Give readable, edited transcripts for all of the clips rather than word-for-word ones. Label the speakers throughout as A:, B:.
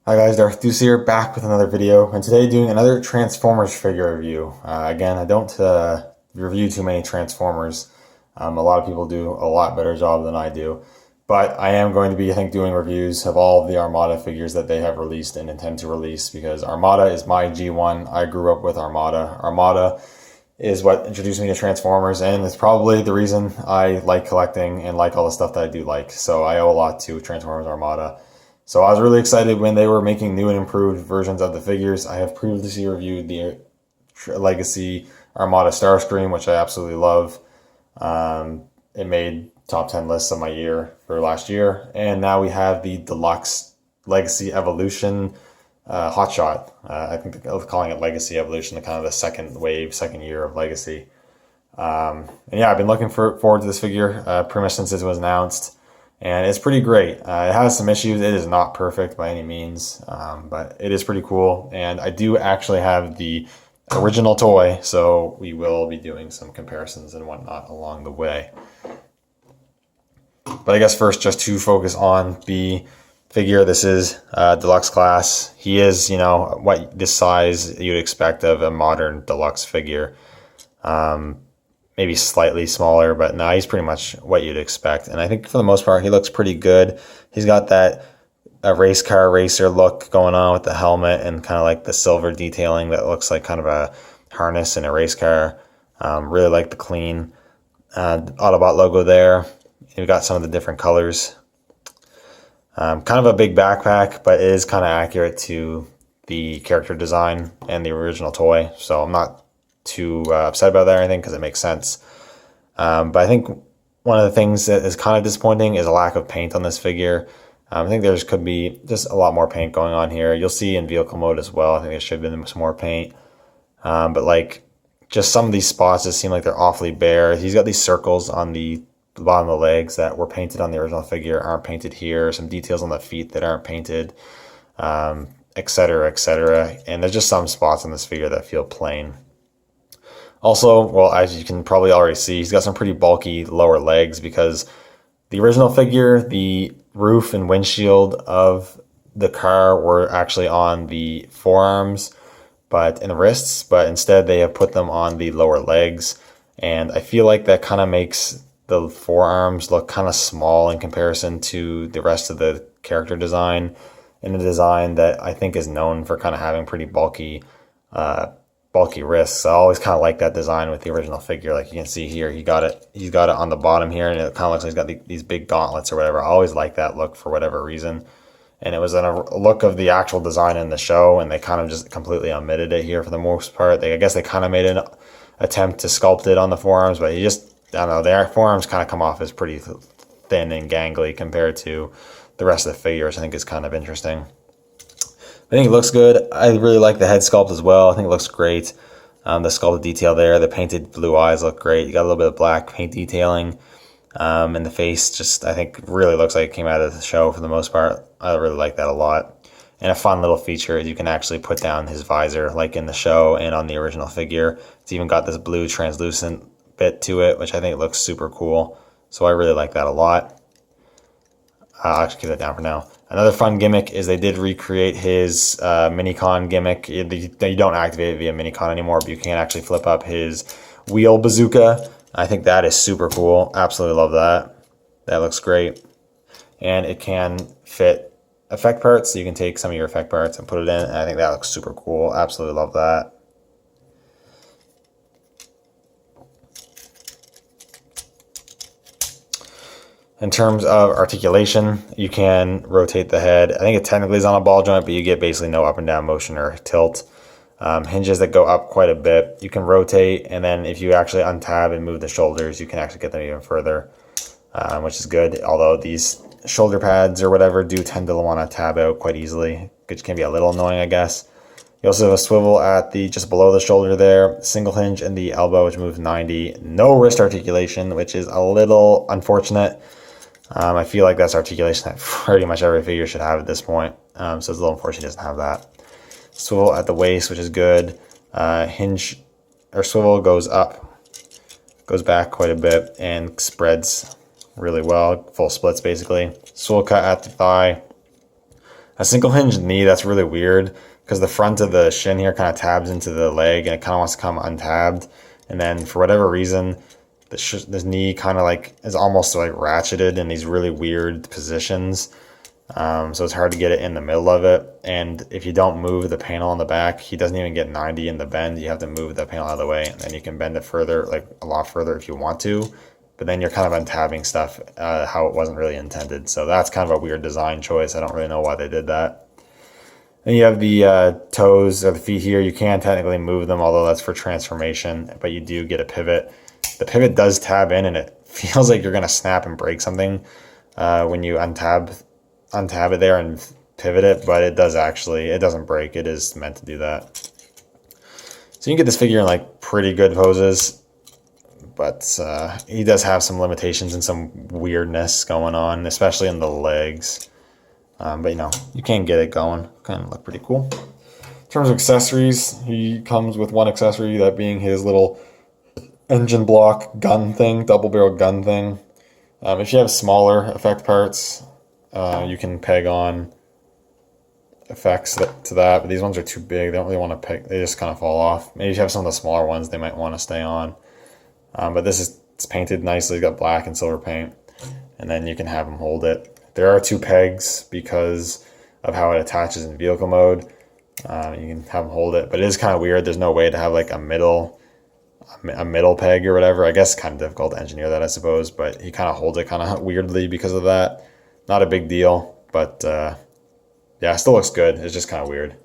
A: Hi guys, Darth Deuce here, back with another video, and today doing another Transformers figure review. Again, I don't review too many Transformers. A lot of people do a lot better job than I do. But I am going to be, I think, doing reviews of all of the Armada figures that they have released and intend to release, because Armada is my G1. I grew up with Armada. Armada is what introduced me to Transformers, and it's probably the reason I like collecting and like all the stuff that I do like. So I owe a lot to Transformers Armada. So I was really excited when they were making new and improved versions of the figures. I have previously reviewed the Legacy Armada Starscream, which I absolutely love. It made top 10 lists of my year for last year. And now we have the Deluxe Legacy Evolution Hotshot. I think they're calling it Legacy Evolution, the kind of the second wave, second year of Legacy. And yeah, I've been looking forward to this figure pretty much since it was announced. And it's pretty great. It has some issues. It is not perfect by any means, but it is pretty cool. And I do actually have the original toy, so we will be doing some comparisons and whatnot along the way. But I guess first, just to focus on the figure, this is Deluxe class. He is, what this size you'd expect of a modern Deluxe figure. Maybe slightly smaller, but no, he's pretty much what you'd expect. And I think for the most part, he looks pretty good. He's got that race car racer look going on with the helmet and kind of like the silver detailing that looks like kind of a harness in a race car. Really like the clean Autobot logo there. You've got some of the different colors. Kind of a big backpack, but it is kind of accurate to the character design and the original toy. So I'm not too upset about that or anything, because it makes sense. But I think one of the things that is kind of disappointing is a lack of paint on this figure. I think there could be just a lot more paint going on here. You'll see in vehicle mode as well. I think there should have been some more paint. But like just some of these spots just seem like they're awfully bare. He's got these circles on the bottom of the legs that were painted on the original figure, aren't painted here. Some details on the feet that aren't painted, etc., etc. And there's just some spots on this figure that feel plain. Also, well, as you can probably already see, he's got some pretty bulky lower legs, because the original figure, the roof and windshield of the car were actually on the forearms and the wrists, but instead they have put them on the lower legs. And I feel like that kind of makes the forearms look kind of small in comparison to the rest of the character design, and a design that I think is known for kind of having pretty bulky wrists. I always kind of like that design with the original figure. Like you can see here, he's got it on the bottom here, and it kind of looks like he's got these big gauntlets or whatever. I always like that look for whatever reason. And it was in a look of the actual design in the show, and they kind of just completely omitted it here for the most part. I guess they kind of made an attempt to sculpt it on the forearms, but I don't know, their forearms kind of come off as pretty thin and gangly compared to the rest of the figures. I think is kind of interesting. I think it looks good. I really like the head sculpt as well. I think it looks great. The sculpted detail there, the painted blue eyes look great. You got a little bit of black paint detailing. And the face just, I think, really looks like it came out of the show for the most part. I really like that a lot. And a fun little feature is you can actually put down his visor like in the show and on the original figure. It's even got this blue translucent bit to it, which I think looks super cool. So I really like that a lot. I'll actually keep that down for now. Another fun gimmick is they did recreate his Minicon gimmick. You don't activate it via Minicon anymore, but you can actually flip up his wheel bazooka. I think that is super cool. Absolutely love that. That looks great. And it can fit effect parts, so you can take some of your effect parts and put it in. And I think that looks super cool. Absolutely love that. In terms of articulation, you can rotate the head. I think it technically is on a ball joint, but you get basically no up and down motion or tilt. Hinges that go up quite a bit. You can rotate, and then if you actually untab and move the shoulders, you can actually get them even further, which is good. Although these shoulder pads or whatever do tend to want to tab out quite easily, which can be a little annoying, I guess. You also have a swivel at just below the shoulder there, single hinge in the elbow, which moves 90. No wrist articulation, which is a little unfortunate. I feel like that's articulation that pretty much every figure should have at this point. So it's a little unfortunate it doesn't have that. Swivel at the waist, which is good. Hinge or swivel goes up, goes back quite a bit, and spreads really well. Full splits basically. Swivel cut at the thigh. A single hinge knee, that's really weird because the front of the shin here kind of tabs into the leg and it kind of wants to come untabbed. And then for whatever reason, this knee kind of like is almost like ratcheted in these really weird positions. So it's hard to get it in the middle of it. And if you don't move the panel on the back, he doesn't even get 90 in the bend. You have to move the panel out of the way, and then you can bend it further, like a lot further if you want to. But then you're kind of untabbing stuff how it wasn't really intended. So that's kind of a weird design choice. I don't really know why they did that. Then you have the toes or the feet here. You can technically move them, although that's for transformation, but you do get a pivot. The pivot does tab in, and it feels like you're going to snap and break something when you untab it there and pivot it, but it doesn't break. It is meant to do that. So you can get this figure in like pretty good poses, but he does have some limitations and some weirdness going on, especially in the legs. But you know, you can get it going. Kind of look pretty cool. In terms of accessories, he comes with one accessory, that being his little engine block gun thing, double barrel gun thing. If you have smaller effect parts, you can peg on effects to that, but these ones are too big. They don't really want to peg, they just kind of fall off. Maybe if you have some of the smaller ones, they might want to stay on. But it's painted nicely, it's got black and silver paint, and then you can have them hold it. There are 2 pegs because of how it attaches in vehicle mode. You can have them hold it, but it is kind of weird. There's no way to have like a middle peg or whatever. I guess it's kind of difficult to engineer that, I suppose, but he kind of holds it kind of weirdly because of that. Not a big deal, but yeah, it still looks good. It's just kind of weird.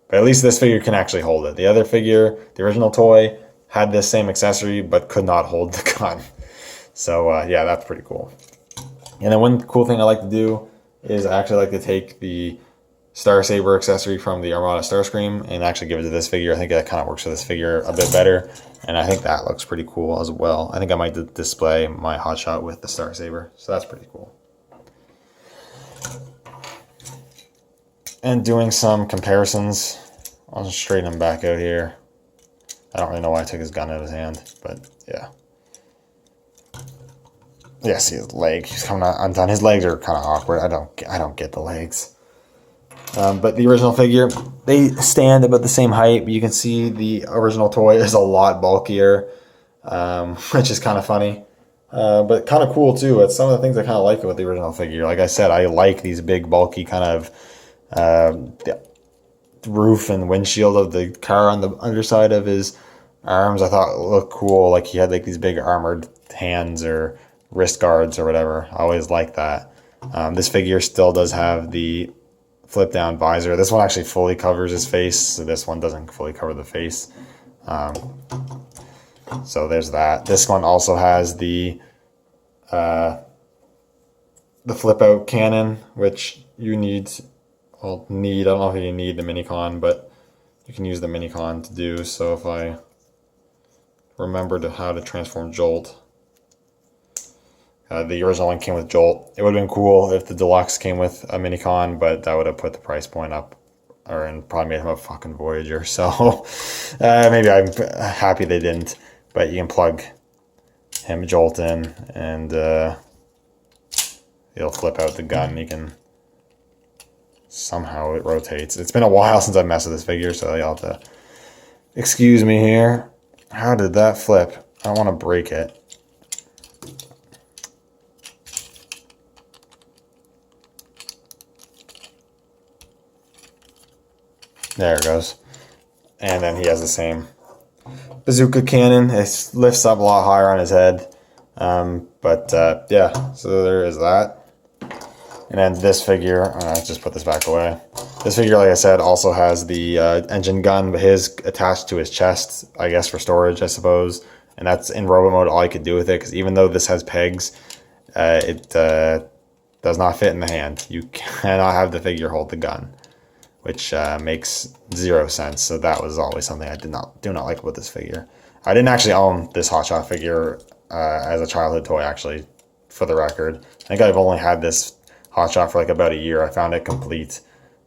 A: But at least this figure can actually hold it. The other figure, the original toy, had this same accessory, but could not hold the gun. So yeah, that's pretty cool. And then one cool thing I like to do is I actually like to take the Star Saber accessory from the Armada Starscream and actually give it to this figure. I think that kind of works for this figure a bit better, and I think that looks pretty cool as well. I think I might display my hotshot with the Star Saber, so that's pretty cool. And doing some comparisons, I'll just straighten him back out here. I don't really know why I took his gun out of his hand, but yeah. Yeah, see his leg, he's coming undone. His legs are kind of awkward. I don't get the legs. But the original figure, they stand about the same height, but you can see the original toy is a lot bulkier, which is kind of funny. But kind of cool too. It's some of the things I kind of like about the original figure. Like I said, I like these big, bulky kind of the roof and windshield of the car on the underside of his arms. I thought it looked cool. Like he had like these big armored hands or wrist guards or whatever. I always like that. This figure still does have the flip down visor. This one actually fully covers his face, so this one doesn't fully cover the face. So there's that. This one also has the flip out cannon, which you need. I don't know if you need the Minicon, but you can use the Minicon to do. So if I remember how to transform Jolt. The original one came with Jolt. It would have been cool if the Deluxe came with a Minicon, but that would have put the price point up, and probably made him a fucking Voyager. So maybe I'm happy they didn't. But you can plug him Jolt in, and it'll flip out the gun. You can somehow it rotates. It's been a while since I messed with this figure, so you'll have to excuse me here. How did that flip? I don't want to break it. There it goes. And then he has the same bazooka cannon. It lifts up a lot higher on his head. Yeah, so there is that. And then this figure, just put this back away. This figure, like I said, also has the engine gun, but his attached to his chest, I guess for storage, I suppose. And that's in robot mode, all you could do with it, because even though this has pegs, it does not fit in the hand. You cannot have the figure hold the gun, which makes 0 sense. So that was always something I do not like about this figure. I didn't actually own this Hotshot figure as a childhood toy, actually, for the record. I think I've only had this Hotshot for like about a year. I found it complete,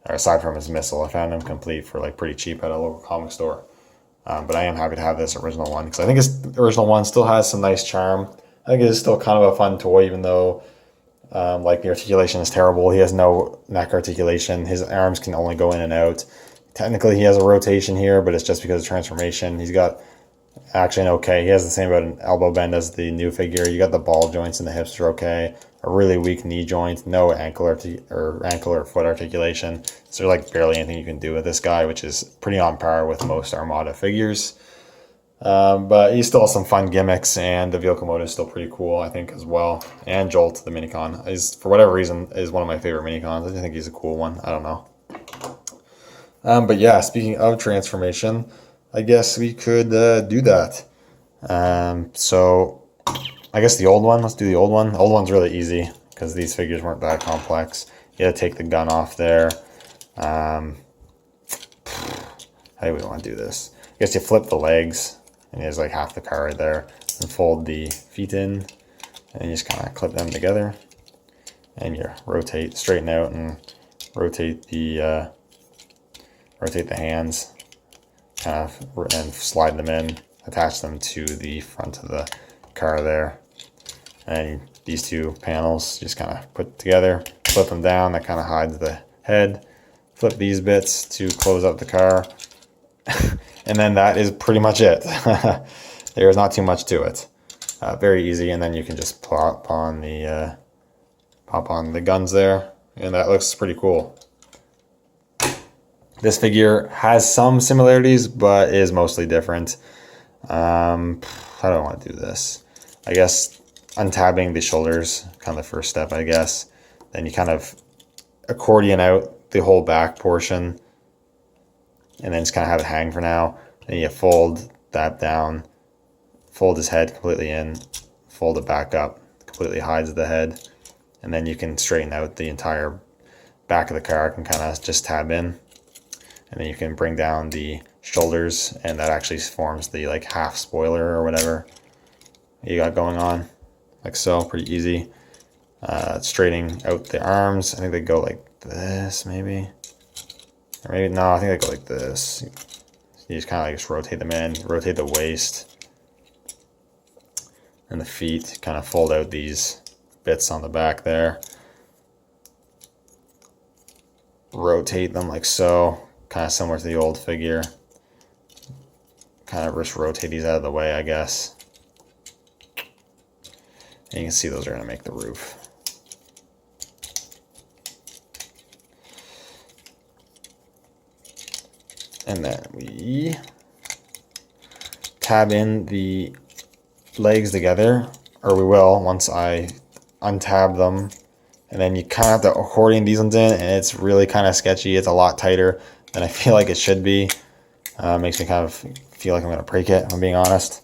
A: or aside from his missile, I found him complete for like pretty cheap at a local comic store. But I am happy to have this original one, because I think his original one still has some nice charm. I think it is still kind of a fun toy, even though Like the articulation is terrible. He has no neck articulation. His arms can only go in and out. Technically, he has a rotation here, but it's just because of transformation. He's got action okay. He has the same about an elbow bend as the new figure. You got the ball joints and the hips are okay. A really weak knee joint, no ankle or foot articulation. So there's like barely anything you can do with this guy, which is pretty on par with most Armada figures. But he still has some fun gimmicks, and the vehicle mode is still pretty cool, I think, as well. And Jolt, the minicon, is, for whatever reason, is one of my favorite minicons. I think he's a cool one. I don't know. But yeah, speaking of transformation, I guess we could do that. So I guess the old one, let's do the old one. The old one's really easy because these figures weren't that complex. You gotta take the gun off there. How do we want to do this? I guess you flip the legs, and there's like half the car right there, and fold the feet in, and you just kind of clip them together, and you rotate, straighten out, and rotate the hands, kind of, and slide them in, attach them to the front of the car there, and these two panels just kind of put together, flip them down, that kind of hides the head, flip these bits to close up the car. And then that is pretty much it. There's not too much to it. Very easy, and then you can just pop on the guns there, and that looks pretty cool. This figure has some similarities, but is mostly different. How do I want to do this? I guess untabbing the shoulders, kind of the first step, I guess. Then you kind of accordion out the whole back portion, and then just kind of have it hang for now. Then you fold that down, fold his head completely in, fold it back up, completely hides the head, and then you can straighten out the entire back of the car, can kind of just tab in, and then you can bring down the shoulders, and that actually forms the like half spoiler or whatever you got going on, like so. Pretty easy. Straightening out the arms, I think they go like this maybe. Or maybe, no, I think they go like this. You just kind of like just rotate them in, rotate the waist and the feet, kind of fold out these bits on the back there. Rotate them like so, kind of similar to the old figure. Kind of just rotate these out of the way, I guess. And you can see those are going to make the roof. And then we tab in the legs together, or we will once I untab them. And then you kind of have to accordion these ones in, and it's really kind of sketchy. It's a lot tighter than I feel like it should be. Makes me kind of feel like I'm going to break it, if I'm being honest.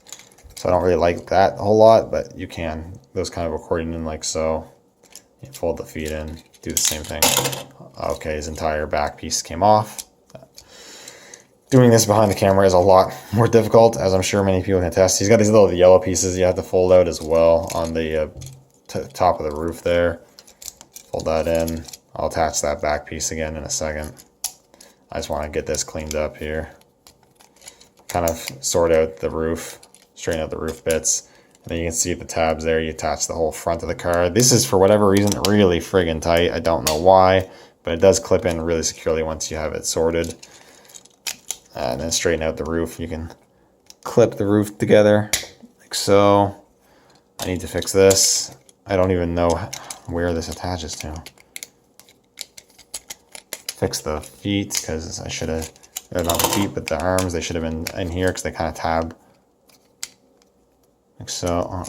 A: So I don't really like that a whole lot, but you can. Those kind of accordion in like so. You fold the feet in, do the same thing. Okay, his entire back piece came off. Doing this behind the camera is a lot more difficult, as I'm sure many people can attest. He's got these little yellow pieces you have to fold out as well on the top of the roof there. Fold that in. I'll attach that back piece again in a second. I just want to get this cleaned up here. Kind of sort out the roof, straighten out the roof bits. And then you can see the tabs there. You attach the whole front of the car. This is, for whatever reason, really friggin' tight. I don't know why, but it does clip in really securely once you have it sorted. And then straighten out the roof. You can clip the roof together like so. I need to fix this. I don't even know where this attaches to. Fix the feet, because I should have, not the feet, but the arms, they should have been in here because they kind of tab like so.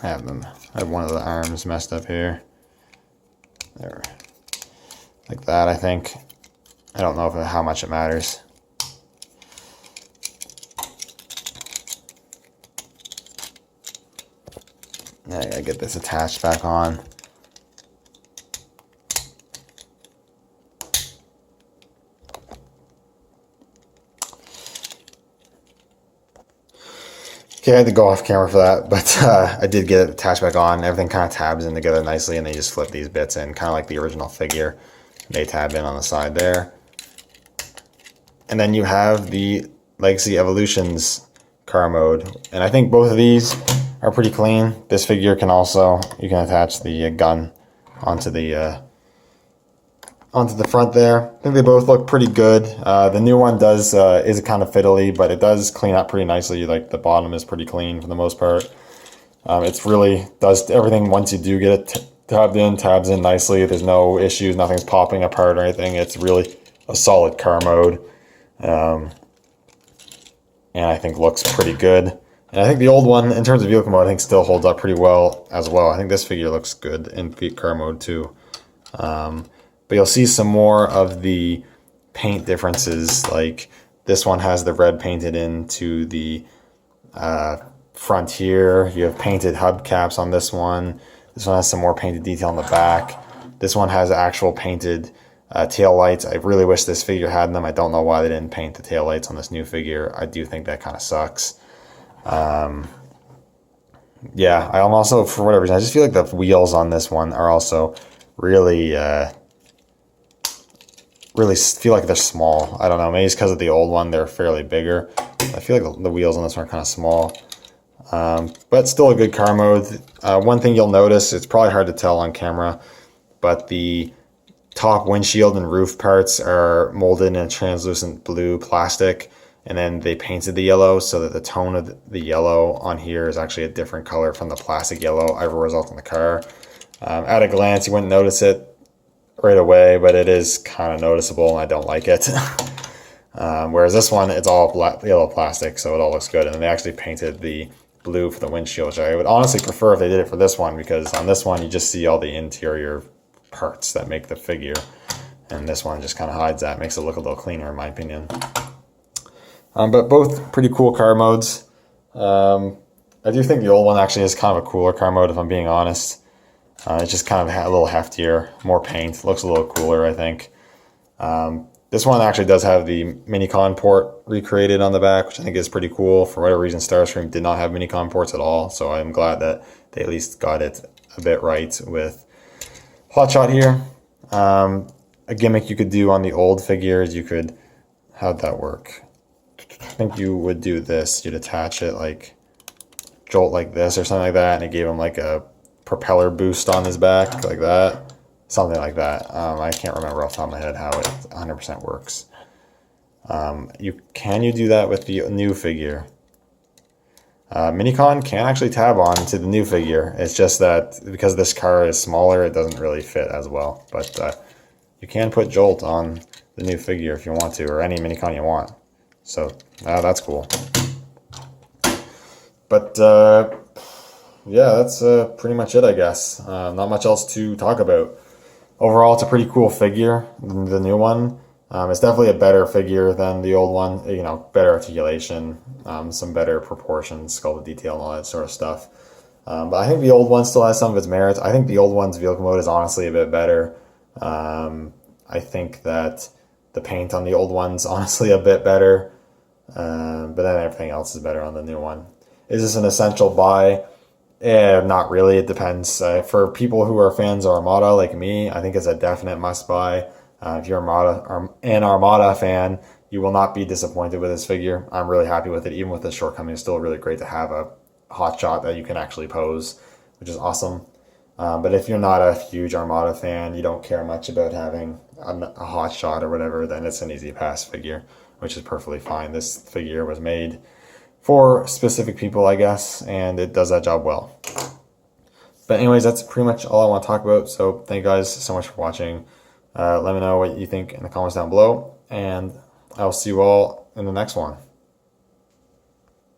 A: I have one of the arms messed up here. There, like that, I think. I don't know how much it matters. Now I gotta get this attached back on. Okay, I had to go off camera for that, but I did get it attached back on. Everything kind of tabs in together nicely, and they just flip these bits in, kind of like the original figure. They tab in on the side there. And then you have the Legacy Evolutions car mode. And I think both of these are pretty clean. This figure can also, you can attach the gun onto the front there. I think they both look pretty good. The new one is kind of fiddly, but it does clean up pretty nicely. Like the bottom is pretty clean for the most part. It's really does everything once you do get it tabs in nicely. There's no issues, nothing's popping apart or anything. It's really a solid car mode. And I think looks pretty good. And I think the old one, in terms of vehicle mode, I think still holds up pretty well as well. I think this figure looks good in car mode too. But you'll see some more of the paint differences. Like this one has the red painted into the front here. You have painted hubcaps on this one. This one has some more painted detail on the back. This one has actual painted tail lights. I really wish this figure had them. I don't know why they didn't paint the tail lights on this new figure. I do think that kind of sucks. Yeah, I'm also, for whatever reason, I just feel like the wheels on this one are also really feel like they're small. I don't know, maybe it's because of the old one, they're fairly bigger. I feel like the wheels on this one are kind of small. But still a good car mode. One thing you'll notice, it's probably hard to tell on camera, but the top windshield and roof parts are molded in a translucent blue plastic, and then they painted the yellow so that the tone of the yellow on here is actually a different color from the plastic yellow as a result in the car. At a glance, you wouldn't notice it right away, but it is kind of noticeable, and I don't like it. Whereas this one, it's all yellow plastic, so it all looks good. And then they actually painted the blue for the windshield, which I would honestly prefer if they did it for this one, because on this one, you just see all the interior parts that make the figure. And this one just kind of hides that, makes it look a little cleaner in my opinion. But both pretty cool car modes. I do think the old one actually is kind of a cooler car mode, if I'm being honest. It's just kind of a little heftier, more paint, looks a little cooler, I think. This one actually does have the Minicon port recreated on the back, which I think is pretty cool. For whatever reason, Starscream did not have Minicon ports at all, so I'm glad that they at least got it a bit right with Hotshot here. A gimmick you could do on the old figures, you could, how'd that work? I think you would do this, you'd attach it like jolt like this or something like that, and it gave him like a propeller boost on his back like that, something like that. I can't remember off the top of my head how it 100% works. Can you do that with the new figure? Minicon can actually tab on to the new figure. It's just that because this car is smaller, it doesn't really fit as well. But you can put Jolt on the new figure if you want to, or any Minicon you want. So that's cool. But yeah, that's pretty much it, I guess. Not much else to talk about. Overall, it's a pretty cool figure, the new one. It's definitely a better figure than the old one. You know, better articulation, some better proportions, sculpted detail, and all that sort of stuff. But I think the old one still has some of its merits. I think the old one's vehicle mode is honestly a bit better. I think that the paint on the old one's honestly a bit better. But then everything else is better on the new one. Is this an essential buy? Not really. It depends. For people who are fans of Armada like me, I think it's a definite must buy. If you're an Armada fan, you will not be disappointed with this figure. I'm really happy with it. Even with the shortcomings, it's still really great to have a hotshot that you can actually pose, which is awesome. But if you're not a huge Armada fan, you don't care much about having a hotshot or whatever, then it's an easy pass figure, which is perfectly fine. This figure was made for specific people, I guess, and it does that job well. But anyways, that's pretty much all I want to talk about. So thank you guys so much for watching. Let me know what you think in the comments down below, and I'll see you all in the next one.